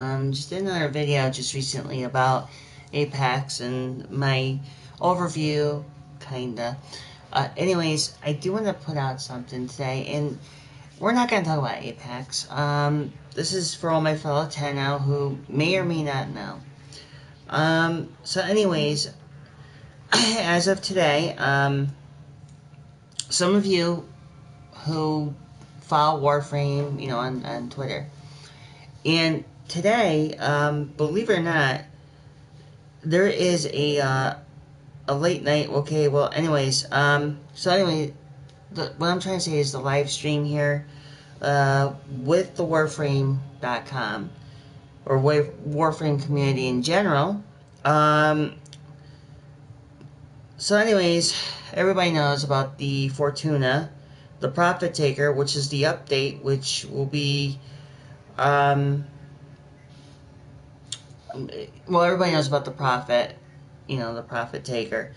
Just did another video just recently about Apex and my overview, kinda. Anyways, I do want to put out something today, and we're not going to talk about Apex. This is for all my fellow 10 now who may or may not know. So anyways, as of today, some of you who follow Warframe, on Twitter, and today, believe it or not, there is a late night. Okay, well, anyways, so anyway, what I'm trying to say is the live stream here, with the warframe.com or Warframe community in general. So anyways, everybody knows about the Fortuna, the Profit Taker, which is the update, which will be, well, everybody knows about the Prophet, the Profit Taker,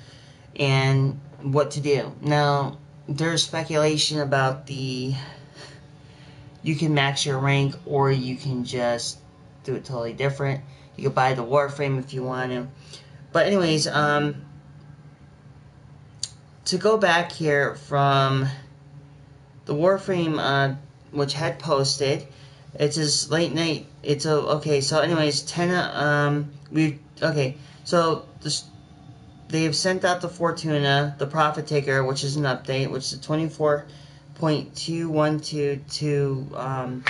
and what to do. Now, there's speculation about you can max your rank, or you can just do it totally different. You can buy the Warframe if you want to. But anyways, to go back here from the Warframe, which had posted, it says late night. It's okay. So anyways, so they have sent out the Fortuna, the Profit Taker, which is an update, which is 24.212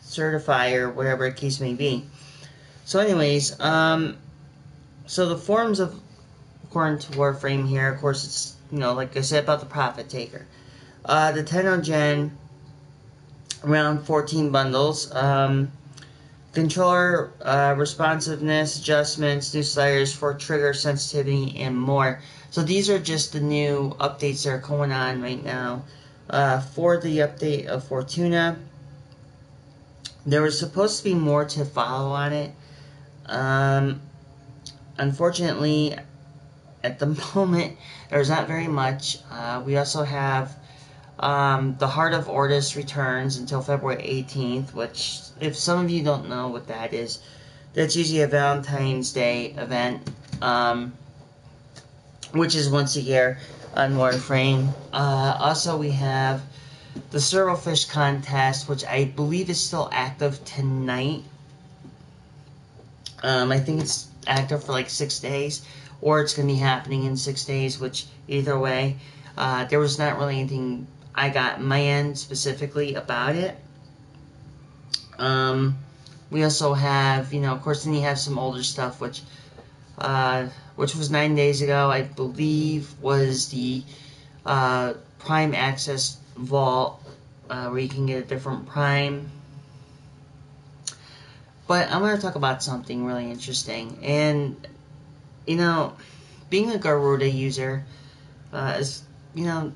certify or whatever the case may be. So anyways, so the forms of, according to Warframe here, of course, it's, like I said about the Profit Taker. The 10 gen, around 14 bundles. Controller responsiveness, adjustments, new sliders for trigger sensitivity, and more. So these are just the new updates that are going on right now. For the update of Fortuna, there was supposed to be more to follow on it. Unfortunately, at the moment, there's not very much. We also have the Heart of Ortis returns until February 18th, which, if some of you don't know what that is, that's usually a Valentine's Day event, which is once a year on Warframe. Also, we have the Servalfish contest, which I believe is still active tonight. I think it's active for like 6 days, or it's going to be happening in 6 days, which either way, there was not really anything I got my end specifically about it. We also have, of course, then you have some older stuff, which was 9 days ago, I believe, was the Prime Access Vault, where you can get a different Prime. But I'm going to talk about something really interesting. And, being a Garuda user, is,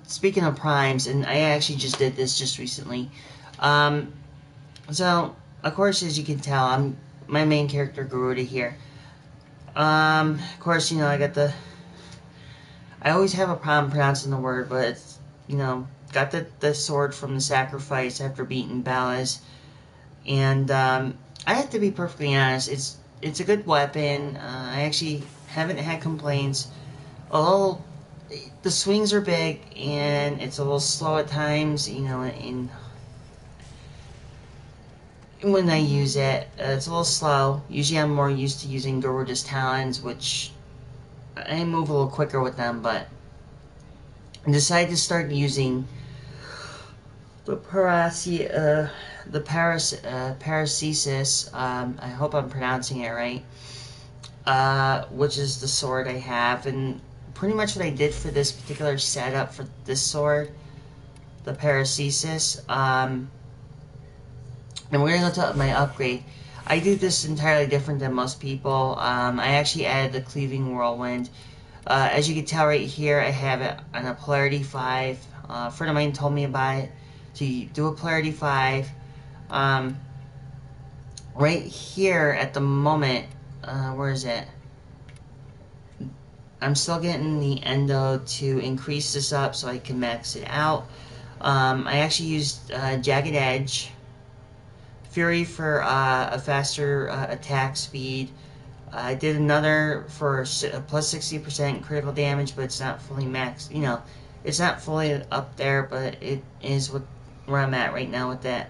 speaking of primes, and I actually just did this just recently. So, of course, as you can tell, I'm my main character, Garuda, here. Of course, I got I always have a problem pronouncing the word, but it's, got the sword from the sacrifice after beating Ballas. And, I have to be perfectly honest, it's a good weapon. I actually haven't had complaints. Although the swings are big and it's a little slow at times, when I use it, it's a little slow. Usually I'm more used to using Garuda's Talons, which I move a little quicker with them, but I decided to start using the Paracesis, I hope I'm pronouncing it right, which is the sword I have. And pretty much what I did for this particular setup for this sword, the Paracesis, and we're going to go to my upgrade. I do this entirely different than most people. I actually added the Cleaving Whirlwind. As you can tell right here, I have it on a Polarity 5. A friend of mine told me about it. So you do a Polarity 5. Right here at the moment, where is it? I'm still getting the endo to increase this up so I can max it out. I actually used Jagged Edge Fury for a faster attack speed. I did another for plus 60% critical damage, but it's not fully maxed. You know, it's not fully up there, but it is where I'm at right now with that.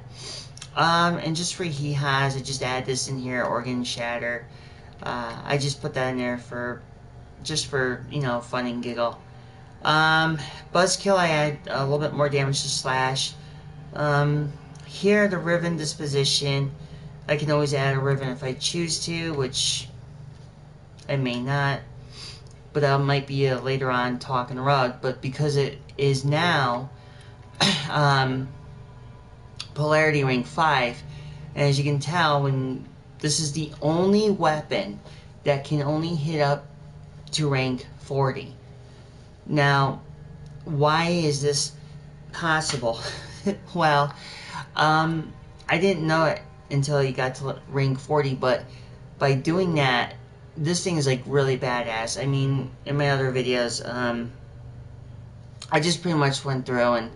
And just for he has, I just add this in here, Organ Shatter. I just put that in there for you know, fun and giggle. Buzzkill, I add a little bit more damage to slash. Here, the Riven disposition, I can always add a Riven if I choose to, which I may not, but that might be a later on talk and rug. But because it is now Polarity rank 5, and as you can tell, when this is the only weapon that can only hit up to rank 40. Now, why is this possible? Well, I didn't know it until you got to rank 40, but by doing that, this thing is like really badass. I mean, in my other videos, I just pretty much went through and,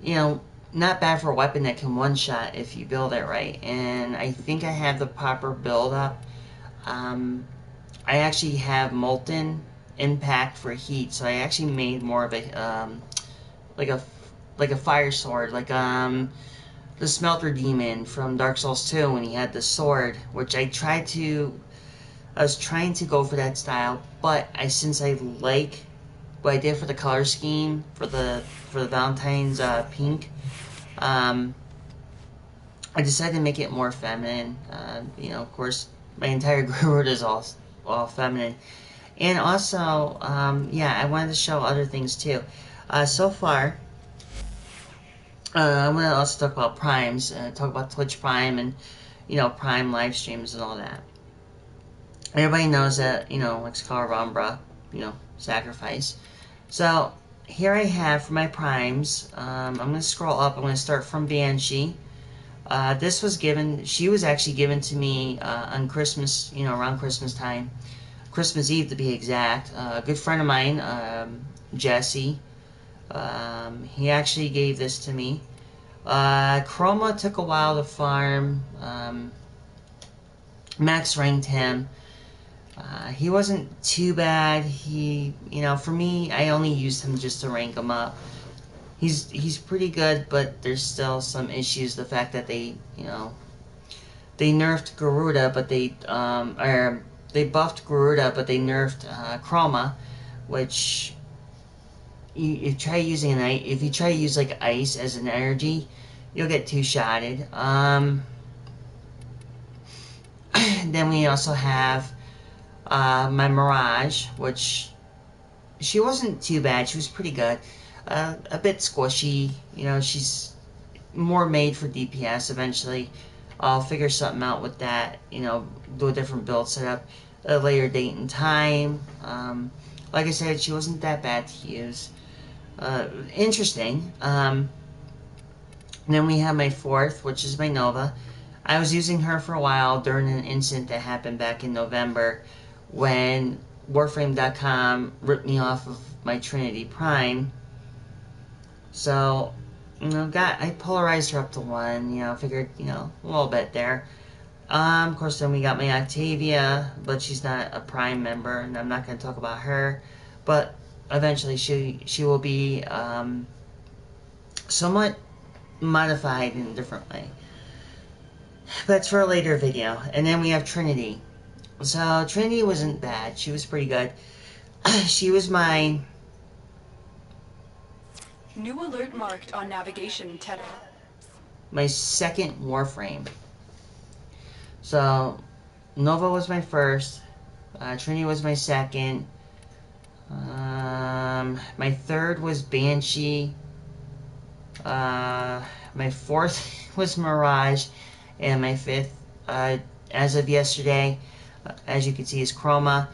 you know, not bad for a weapon that can one-shot if you build it right. And I think I have the proper build up. I actually have Molten Impact for heat, so I actually made more of a like a fire sword, like the Smelter Demon from Dark Souls 2 when he had the sword, which I was trying to go for that style, but since I like what I did for the color scheme for the Valentine's pink, I decided to make it more feminine. You know, of course, my entire group is all feminine. And also, yeah, I wanted to show other things too. So far, I want to also talk about Primes, talk about Twitch Prime and, you know, Prime live streams and all that. Everybody knows that, you know, Excalibur Umbra, you know, sacrifice. So, here I have for my Primes, I'm going to scroll up, I'm going to start from Banshee. This was given, she was actually given to me on Christmas, you know, around Christmas time. Christmas Eve to be exact. A good friend of mine, Jesse, he actually gave this to me. Chroma took a while to farm. Max ranked him. He wasn't too bad. You know, for me, I only used him just to rank him up. He's pretty good, but there's still some issues. The fact that they, you know, they nerfed Garuda, but they buffed Garuda, but they nerfed Chroma, which you try using if you try to use like ice as an energy, you'll get two-shotted. Then we also have my Mirage, which she wasn't too bad. She was pretty good. A bit squishy. You know, she's more made for DPS eventually. I'll figure something out with that. You know, do a different build setup, a later date and time. Like I said, she wasn't that bad to use. Interesting. Then we have my fourth, which is my Nova. I was using her for a while during an incident that happened back in November when warframe.com ripped me off of my Trinity Prime. So, you know, I polarized her up to 1, you know, figured, you know, a little bit there. Of course, then we got my Octavia, but she's not a Prime member, and I'm not going to talk about her. But eventually she will be somewhat modified in a different way. That's for a later video. And then we have Trinity. So Trinity wasn't bad. She was pretty good. She was my... New alert marked on navigation, Ted. My second Warframe. So Nova was my first. Trinity was my second. My third was Banshee. My fourth was Mirage. And my fifth, as of yesterday, as you can see, is Chroma.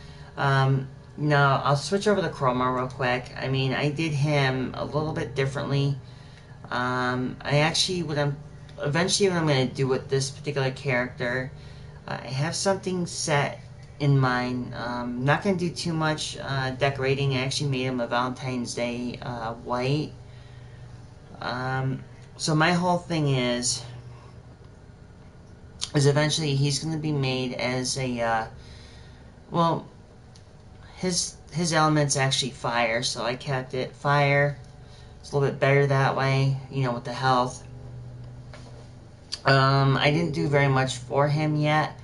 Now, I'll switch over to Chroma real quick. I mean, I did him a little bit differently. Eventually what I'm going to do with this particular character, I have something set in mind. Not going to do too much decorating. I actually made him a Valentine's Day white. So my whole thing is, is eventually he's going to be made as a, well, his element's actually fire, so I kept it fire. It's a little bit better that way, you know, with the health. I didn't do very much for him yet,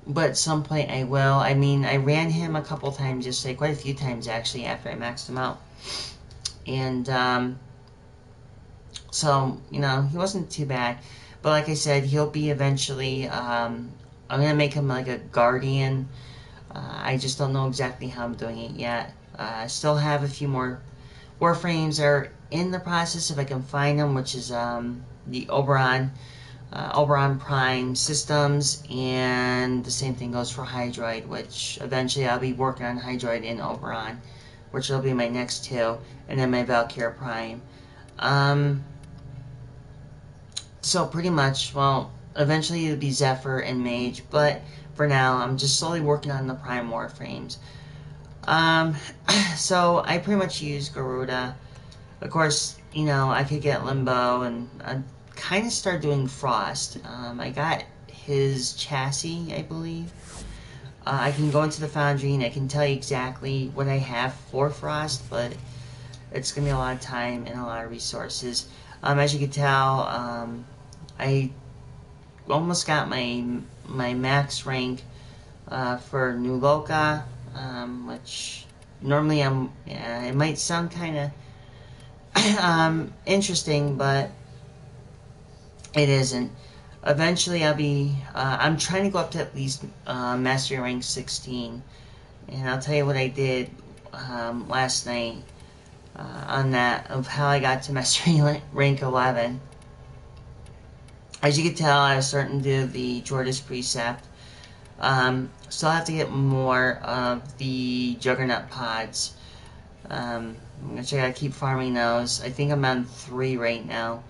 but at some point I will. I mean, I ran him a couple times yesterday, quite a few times actually, after I maxed him out. And, so, you know, he wasn't too bad. But like I said, he'll be eventually, I'm going to make him like a guardian. I just don't know exactly how I'm doing it yet. I still have a few more warframes that are in the process if I can find them, which is the Oberon Prime systems, and the same thing goes for Hydroid, which eventually I'll be working on Hydroid and Oberon, which will be my next two, and then my Valkyrie Prime. So pretty much, well, eventually it'll be Zephyr and Mage, but for now I'm just slowly working on the Prime Warframes. So I pretty much use Garuda. Of course, you know, I could get Limbo, and I kind of start doing Frost. I got his chassis, I believe. I can go into the Foundry and I can tell you exactly what I have for Frost, but it's going to be a lot of time and a lot of resources. As you can tell, I almost got my max rank for New Loka, which normally it might sound kind of interesting, but it isn't. Eventually I'll be, I'm trying to go up to at least Mastery Rank 16, and I'll tell you what I did last night on that, of how I got to Mastery Rank 11. As you can tell, I was starting to do the Jordas Precept. Still have to get more of the Juggernaut pods, which I gotta keep farming those. I think I'm on 3 right now.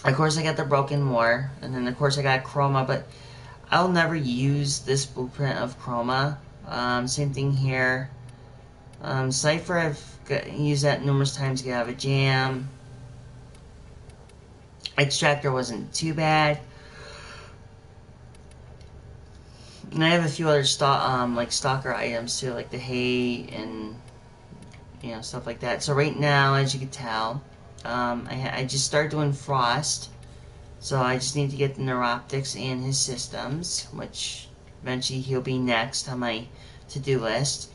Of course I got the Broken War, and then of course I got Chroma, but I'll never use this blueprint of Chroma. Same thing here. Cypher, I've used that numerous times to get out of a jam. Extractor wasn't too bad. And I have a few other like stalker items too, like the hay and, you know, stuff like that. So right now, as you can tell, I just started doing Frost. So I just need to get the Neuroptics and his systems, which eventually he'll be next on my to-do list.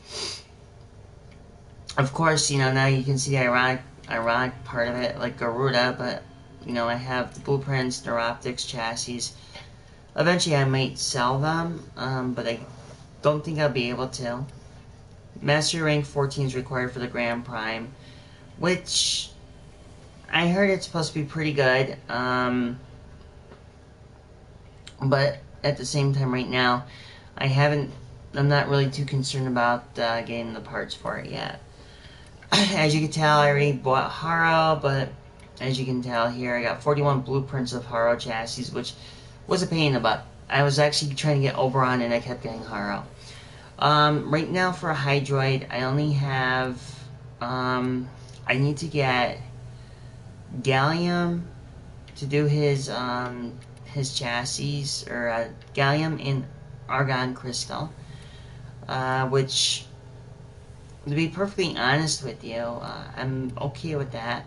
Of course, you know, now you can see the ironic part of it, like Garuda, but, you know, I have the blueprints, Neuroptics, chassis. Eventually I might sell them, but I don't think I'll be able to. Mastery Rank 14 is required for the Grand Prime, which I heard it's supposed to be pretty good, but at the same time right now, I'm not really too concerned about getting the parts for it yet. As you can tell, I already bought Haro, but as you can tell here, I got 41 blueprints of Haro chassis, which was a pain in the butt. I was actually trying to get Oberon and I kept getting Haro. Right now for a Hydroid, I only have, I need to get Gallium to do his chassis, or Gallium and Argon Crystal, which, to be perfectly honest with you, I'm okay with that.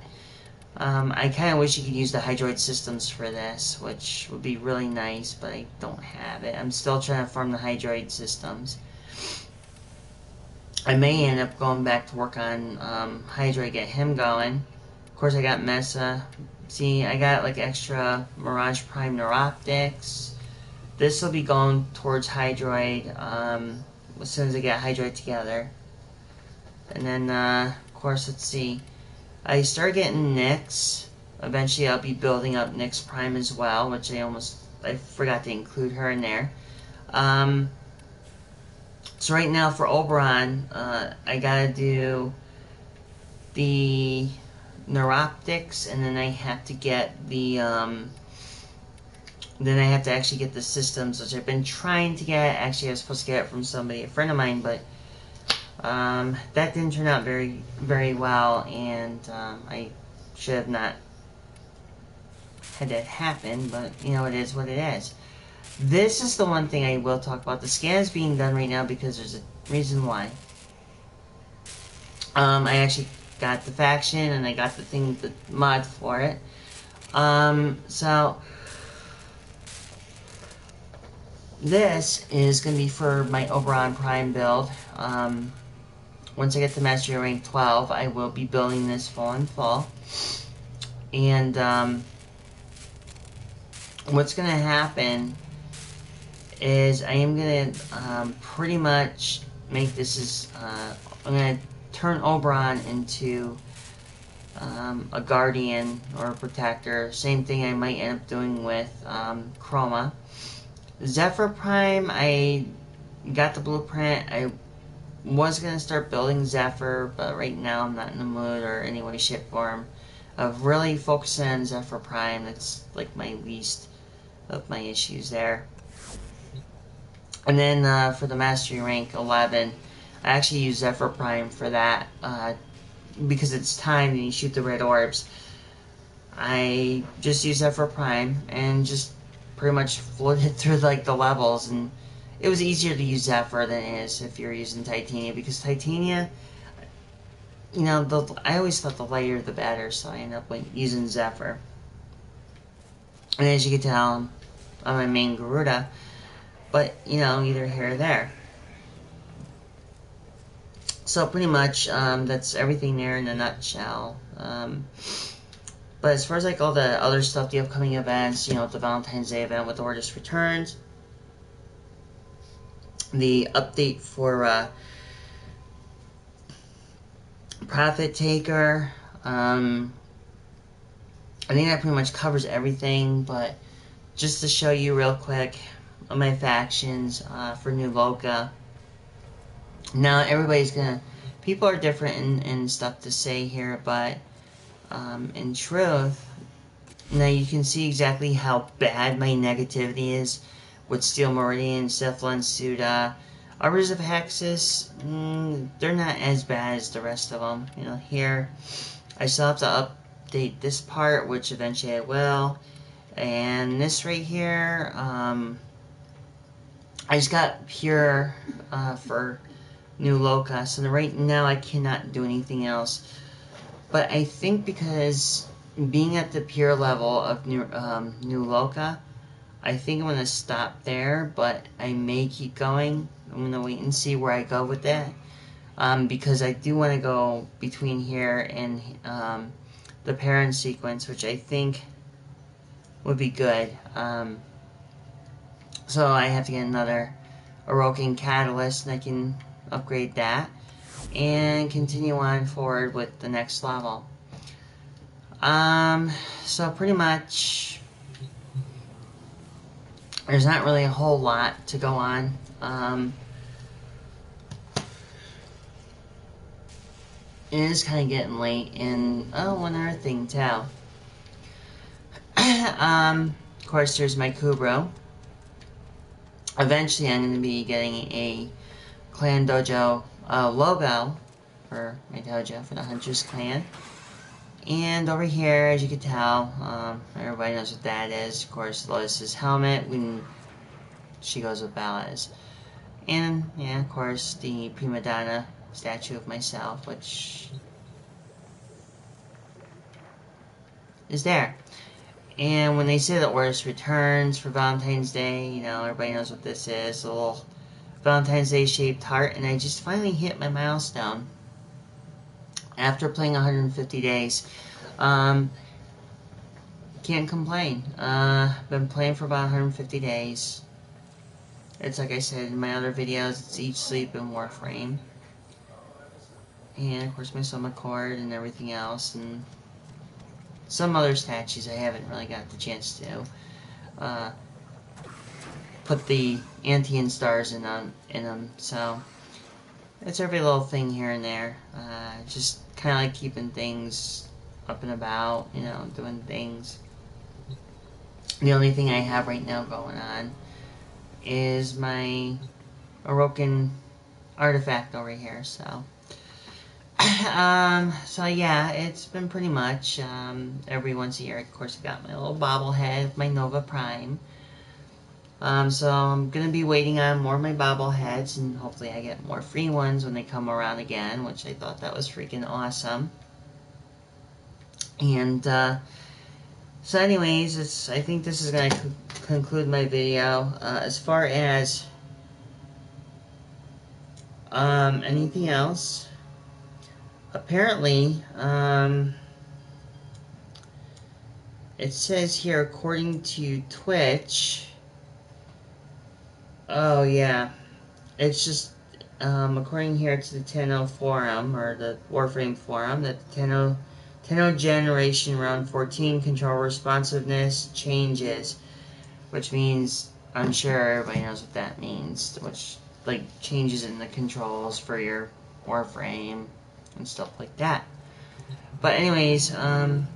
I kind of wish you could use the Hydroid systems for this, which would be really nice, but I don't have it. I'm still trying to farm the Hydroid systems. I may end up going back to work on Hydroid, get him going. Of course, I got Mesa. See, I got like extra Mirage Prime Neuroptics. This will be going towards Hydroid as soon as I get Hydroid together. And then, of course, let's see. I started getting Nyx. Eventually I'll be building up Nyx Prime as well, which I forgot to include her in there. So right now for Oberon, I gotta do the Neuroptics, and then I have to get the, then I have to actually get the systems, which I've been trying to get. Actually, I was supposed to get it from somebody, a friend of mine, but that didn't turn out very, very well, and I should have not had that happen, but you know, it is what it is. This is the one thing I will talk about. The scan is being done right now because there's a reason why. I actually got the faction and I got the mod for it. So this is going to be for my Oberon Prime build. Once I get to Mastery Rank 12, I will be building this full in full. And what's going to happen is I am going to pretty much make this as... I'm going to turn Oberon into a Guardian or a Protector. Same thing I might end up doing with Chroma. Zephyr Prime, I got the blueprint. I was going to start building Zephyr, but right now I'm not in the mood or any way, shape, form of really focusing on Zephyr Prime. That's like my least of my issues there. And then for the Mastery Rank 11, I actually use Zephyr Prime for that because it's timed and you shoot the red orbs. I just use Zephyr Prime and just pretty much floated through like the levels, and it was easier to use Zephyr than it is if you're using Titania, because Titania, you know, I always thought the lighter the better, so I ended up using Zephyr. And as you can tell, I'm my main Garuda, but you know, either here or there. So pretty much that's everything there in a nutshell. But as far as like all the other stuff, the upcoming events, you know, the Valentine's Day event with Orders Returns, the update for Profit Taker, I think that pretty much covers everything. But just to show you real quick on my factions for New Loka. Now everybody's gonna, people are different and stuff to say here, but in truth, now you can see exactly how bad my negativity is with Steel Meridian, Cephalon, Suda. Arbiters of Hexus, they're not as bad as the rest of them. You know, here, I still have to update this part, which eventually I will. And this right here, I just got Pure for New Loka, so right now I cannot do anything else. But I think because being at the Pure level of New Loka, I think I'm going to stop there, but I may keep going. I'm going to wait and see where I go with that. Because I do want to go between here and the parent sequence, which I think would be good. So I have to get another Orokin Catalyst, and I can upgrade that and continue on forward with the next level. So pretty much there's not really a whole lot to go on. It is kind of getting late, and oh, one other thing too. Of course, there's my Kubro. Eventually, I'm going to be getting a Clan Dojo logo for my dojo for the Huntress Clan. And over here, as you can tell, everybody knows what that is. Of course, Lotus's helmet when she goes with ballads. And, yeah, of course, the prima donna statue of myself, which is there. And when they say that Orders Returns for Valentine's Day, you know, everybody knows what this is. A little Valentine's Day shaped heart. And I just finally hit my milestone after playing 150 days. Can't complain. Been playing for about 150 days. It's like I said in my other videos, it's Eat, Sleep, and Warframe. And of course my Soma Cord and everything else, and some other statues I haven't really got the chance to put the Antean stars in them, so it's every little thing here and there. Just kind of like keeping things up and about, you know, doing things. The only thing I have right now going on is my Orokin artifact over here, so So yeah, it's been pretty much, every once a year, of course, I got my little bobblehead, my Nova Prime. So I'm gonna be waiting on more of my bobbleheads, and hopefully I get more free ones when they come around again, which I thought that was freaking awesome. And, so anyways, I think this is gonna conclude my video. As far as, anything else, apparently, it says here, according to Twitch, oh yeah, it's just, according here to the 10.0 forum, or the Warframe forum, that the 10.0 generation round 14 control responsiveness changes, which means, I'm sure everybody knows what that means, which, like, changes in the controls for your Warframe and stuff like that. But anyways, I'm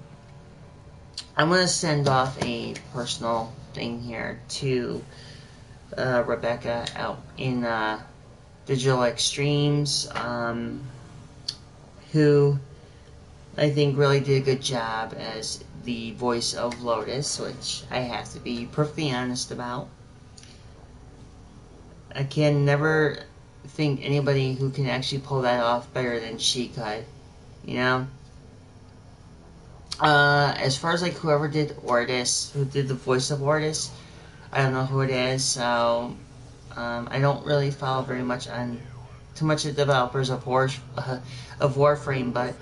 going to send off a personal thing here to Rebecca out in Digital Extremes, who I think really did a good job as the voice of Lotus, which I have to be perfectly honest about. I can never think anybody who can actually pull that off better than she could, you know? As far as like whoever did Ordis, who did the voice of Ordis, I don't know who it is, so I don't really follow very much on too much of the developers of Warframe, but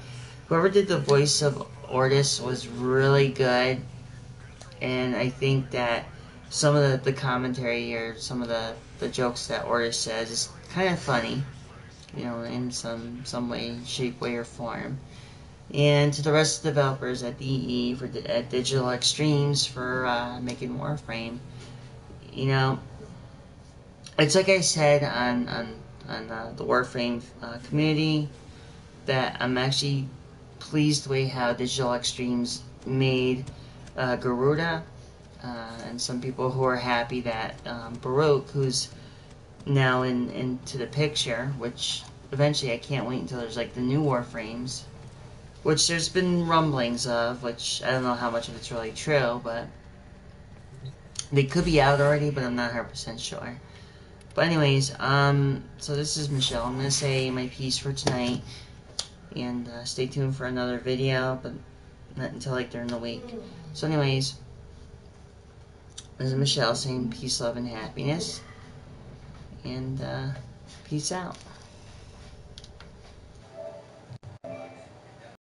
whoever did the voice of Ordis was really good, and I think that some of the commentary or some of the jokes that Ordis says is kind of funny, you know, in some way, shape, way, or form. And to the rest of the developers at DE, at Digital Extremes, for making Warframe, you know, it's like I said on the Warframe community, that I'm actually pleased the way how Digital Extremes made Garuda, and some people who are happy that Baruch, who's now into the picture, which eventually I can't wait until there's like the new Warframes, which there's been rumblings of, which I don't know how much of it's really true, but they could be out already, but I'm not 100% sure. But anyways, so this is Michelle. I'm going to say my piece for tonight, and stay tuned for another video, but not until like during the week. So anyways, this is Michelle saying peace, love, and happiness, and peace out.